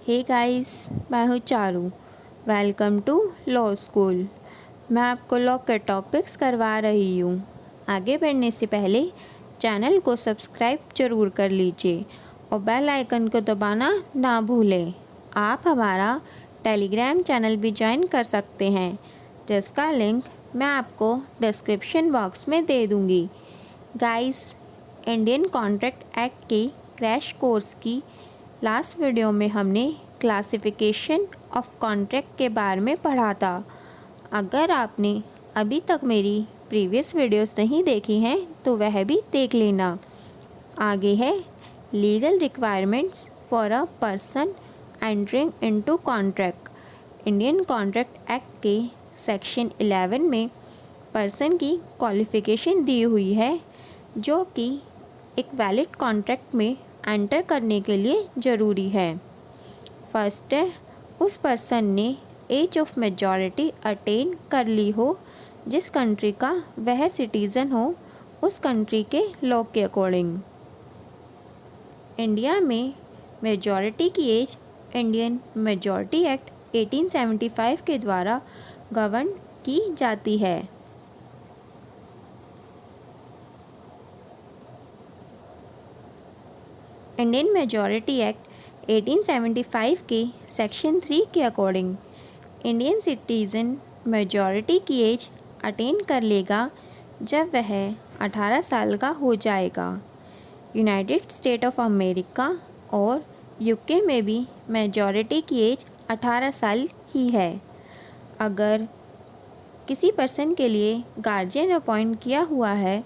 हे guys, मैं हूँ Charu. Welcome to law school. मैं आपको लॉ के टॉपिक्स करवा रही हूँ। आगे बढ़ने से पहले चैनल को सब्सक्राइब जरूर कर लीजिए और बेल आइकन को दबाना ना भूलें। आप हमारा टेलीग्राम चैनल भी ज्वाइन कर सकते हैं, जिसका लिंक मैं आपको डिस्क्रिप्शन बॉक्स में दे दूँगी। गाइस, इंडियन कॉन्ट्रैक्ट एक्ट के क्रैश कोर्स की लास्ट वीडियो में हमने क्लासिफिकेशन ऑफ कॉन्ट्रैक्ट के बारे में पढ़ा था। अगर आपने अभी तक मेरी प्रीवियस वीडियोस नहीं देखी हैं तो वह भी देख लेना। आगे है legal requirements for a person entering into contract. Indian contract act के सेक्शन 11 में पर्सन की क्वालिफ़िकेशन दी हुई है, जो कि एक वैलिड कॉन्ट्रैक्ट में एंटर करने के लिए ज़रूरी है। फर्स्ट है, उस पर्सन ने एज ऑफ मेजॉरिटी अटेन कर ली हो जिस कंट्री का वह सिटीज़न हो, उस कंट्री के लॉ के अकॉर्डिंग। इंडिया में मेजॉरिटी की एज इंडियन मेजॉरिटी एक्ट 1875 के द्वारा गवर्न की जाती है। इंडियन मेजॉरिटी एक्ट 1875 के सेक्शन 3 के अकॉर्डिंग इंडियन सिटीज़न मेजॉरिटी की एज अटेन कर लेगा जब वह 18 साल का हो जाएगा। यूनाइटेड स्टेट ऑफ अमेरिका और यूके में भी मेजॉरिटी की एज 18 साल ही है। अगर किसी पर्सन के लिए गार्जियन अपॉइंट किया हुआ है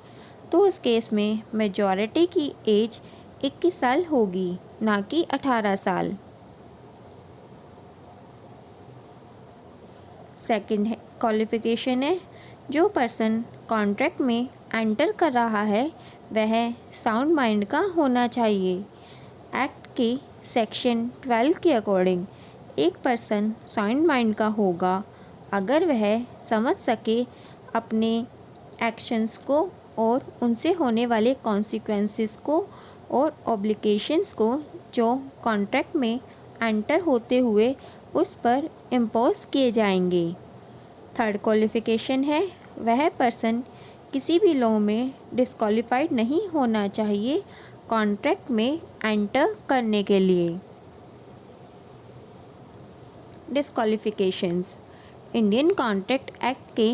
तो उस केस में मेजॉरिटी की एज 21 साल होगी, ना कि 18 साल। सेकंड क्वालिफिकेशन है, जो पर्सन कॉन्ट्रैक्ट में एंटर कर रहा है वह साउंड माइंड का होना चाहिए। एक्ट के सेक्शन 12 के अकॉर्डिंग एक पर्सन साउंड माइंड का होगा अगर वह समझ सके अपने एक्शंस को और उनसे होने वाले कॉन्सिक्वेंसेस को और ऑब्लिगेशंस को जो कॉन्ट्रैक्ट में एंटर होते हुए उस पर इम्पोज किए जाएंगे। थर्ड क्वालिफ़िकेशन है, वह पर्सन किसी भी लॉ में डिस्क्वालिफाइड नहीं होना चाहिए कॉन्ट्रैक्ट में एंटर करने के लिए। डिस्क्वालिफिकेशंस। इंडियन कॉन्ट्रैक्ट एक्ट के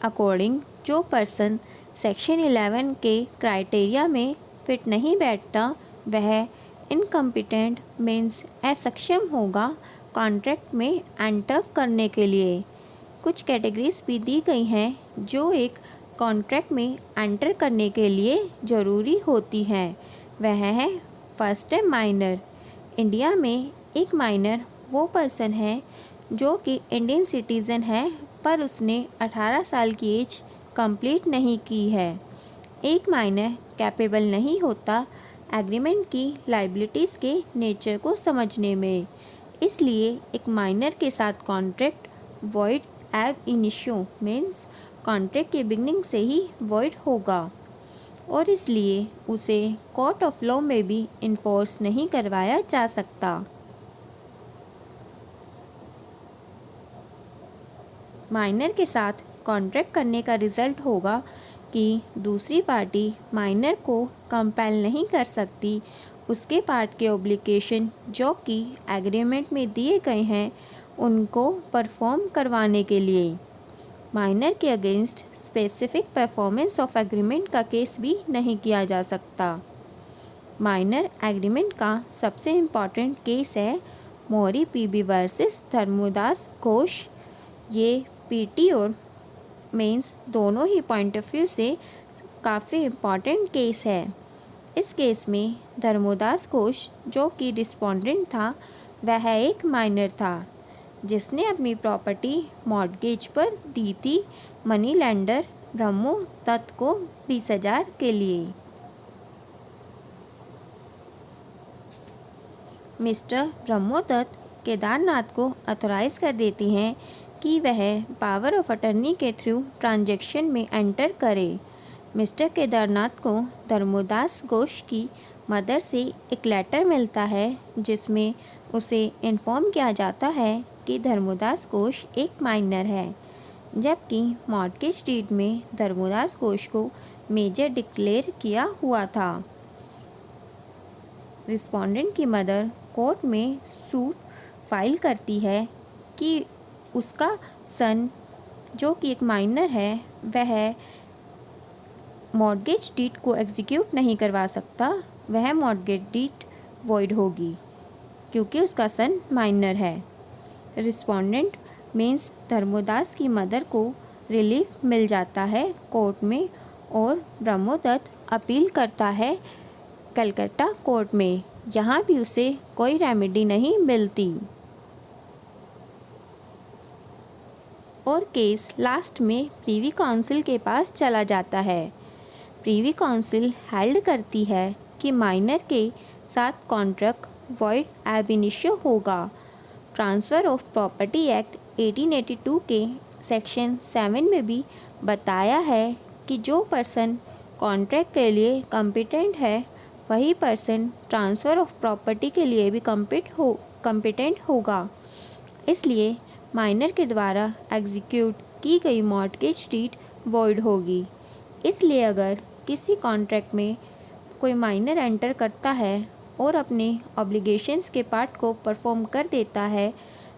अकॉर्डिंग जो पर्सन सेक्शन 11 के क्राइटेरिया में फिट नहीं बैठता वह इनकम्पिटेंट मीन्स असक्षम होगा कॉन्ट्रैक्ट में एंटर करने के लिए। कुछ कैटेगरीज भी दी गई हैं जो एक कॉन्ट्रैक्ट में एंटर करने के लिए ज़रूरी होती हैं। वह है, फर्स्ट है माइनर। इंडिया में एक माइनर वो पर्सन है जो कि इंडियन सिटीज़न है पर उसने 18 साल की एज कंप्लीट नहीं की है। एक माइनर कैपेबल नहीं होता एग्रीमेंट की लाइबिलिटीज़ के नेचर को समझने में, इसलिए एक माइनर के साथ कॉन्ट्रैक्ट वॉइड एब इनिशियो मीन्स कॉन्ट्रैक्ट के बिगनिंग से ही वॉइड होगा और इसलिए उसे कोर्ट ऑफ लॉ में भी इन्फोर्स नहीं करवाया जा सकता। माइनर के साथ कॉन्ट्रैक्ट करने का रिज़ल्ट होगा कि दूसरी पार्टी माइनर को कंपेल नहीं कर सकती उसके पार्ट के ऑब्लिगेशन जो कि एग्रीमेंट में दिए गए हैं उनको परफॉर्म करवाने के लिए। माइनर के against specific performance of agreement का केस भी नहीं किया जा सकता। माइनर एग्रीमेंट का सबसे इम्पॉर्टेंट केस है मौरी पीबी वर्सेस धर्मोदास घोष। ये पीटी और मेंस दोनों ही पॉइंट ऑफ व्यू से काफ़ी इम्पॉर्टेंट केस है। इस केस में धर्मोदास घोष जो कि रिस्पोंडेंट था वह एक माइनर था जिसने अपनी प्रॉपर्टी मॉर्गेज पर दी थी मनी लेंडर ब्रह्मो दत्त को 20,000 के लिए। मिस्टर ब्रह्मो दत्त केदारनाथ को अथोराइज़ कर देती हैं कि वह पावर ऑफ अटर्नी के थ्रू ट्रांजैक्शन में एंटर करे। मिस्टर केदारनाथ को धर्मोदास घोष की मदर से एक लेटर मिलता है जिसमें उसे इन्फॉर्म किया जाता है कि धर्मोदास कोष एक माइनर है, जबकि मॉर्गेज डीड में धर्मोदास कोष को मेजर डिक्लेयर किया हुआ था। रिस्पोंडेंट की मदर कोर्ट में सूट फाइल करती है कि उसका सन, जो कि एक माइनर है, वह मॉर्गेज डीड को एग्जीक्यूट नहीं करवा सकता, वह मॉर्गेज डीड वॉइड होगी क्योंकि उसका सन माइनर है। रिस्पोंडेंट मीन्स धर्मोदास की मदर को रिलीफ मिल जाता है कोर्ट में और ब्रह्मोदत्त अपील करता है कलकत्ता कोर्ट में। यहाँ भी उसे कोई रेमेडी नहीं मिलती और केस लास्ट में प्रीवी काउंसिल के पास चला जाता है। प्रीवी काउंसिल हेल्ड करती है कि माइनर के साथ कॉन्ट्रैक्ट वॉइड एब इनिशियो होगा। ट्रांसफ़र ऑफ प्रॉपर्टी एक्ट 1882 के सेक्शन 7 में भी बताया है कि जो पर्सन कॉन्ट्रैक्ट के लिए कॉम्पिटेंट है वही पर्सन ट्रांसफ़र ऑफ प्रॉपर्टी के लिए भी कॉम्पिटेंट होगा। इसलिए माइनर के द्वारा एग्जीक्यूट की गई मॉर्गेज डीड वॉइड होगी। इसलिए अगर किसी कॉन्ट्रैक्ट में कोई माइनर एंटर करता है और अपने ऑब्लिगेशंस के पार्ट को परफॉर्म कर देता है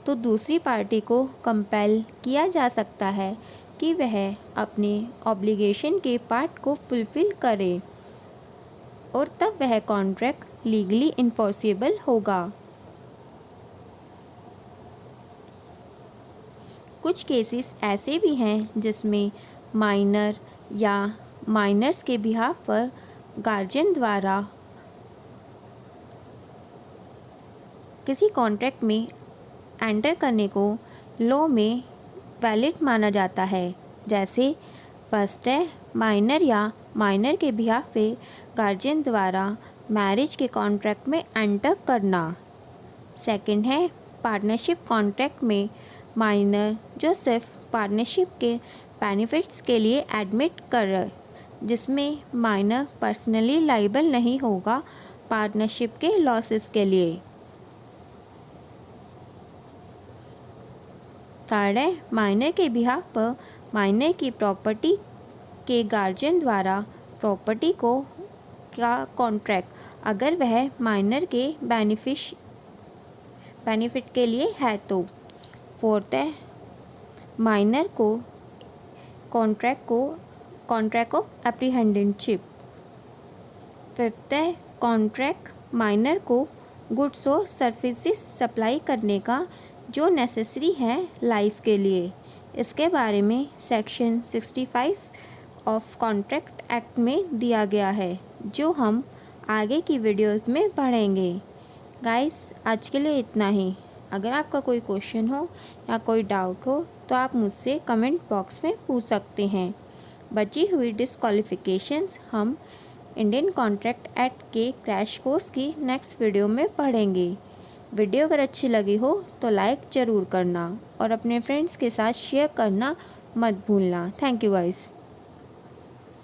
तो दूसरी पार्टी को कंपेल किया जा सकता है कि वह अपने ऑब्लिगेशन के पार्ट को फुलफ़िल करे और तब वह कॉन्ट्रैक्ट लीगली इन्फोर्सेबल होगा। कुछ केसेस ऐसे भी हैं जिसमें माइनर या माइनर्स के बिहाफ पर गार्जियन द्वारा किसी कॉन्ट्रैक्ट में एंटर करने को लॉ में वैलिड माना जाता है। जैसे फर्स्ट है माइनर या माइनर के बिहाफ पे गार्जियन द्वारा मैरिज के कॉन्ट्रैक्ट में एंटर करना। सेकंड है पार्टनरशिप कॉन्ट्रैक्ट में माइनर जो सिर्फ पार्टनरशिप के बेनिफिट्स के लिए एडमिट कर रहे, जिसमें माइनर पर्सनली लाइबल नहीं होगा पार्टनरशिप के लॉसेस के लिए। थर्ड है माइनर के बिहाफ पर माइनर की प्रॉपर्टी के गार्जियन द्वारा प्रॉपर्टी को का कॉन्ट्रैक्ट अगर वह माइनर के बेनिफिट के लिए है तो। फोर्थ है माइनर को कॉन्ट्रैक्ट ऑफ एप्रीहेंडेंटशिप। फिफ्थ है कॉन्ट्रैक्ट माइनर को गुड्स और सर्विसेज सप्लाई करने का जो नेसेसरी है लाइफ के लिए। इसके बारे में सेक्शन 65 ऑफ कॉन्ट्रैक्ट एक्ट में दिया गया है, जो हम आगे की वीडियोस में पढ़ेंगे। गाइस आज के लिए इतना ही। अगर आपका कोई क्वेश्चन हो या कोई डाउट हो तो आप मुझसे कमेंट बॉक्स में पूछ सकते हैं। बची हुई डिस्क्वालिफिकेशंस हम इंडियन कॉन्ट्रैक्ट एक्ट के क्रैश कोर्स की नेक्स्ट वीडियो में पढ़ेंगे। वीडियो अगर अच्छी लगी हो तो लाइक ज़रूर करना और अपने फ्रेंड्स के साथ शेयर करना मत भूलना। Thank you guys.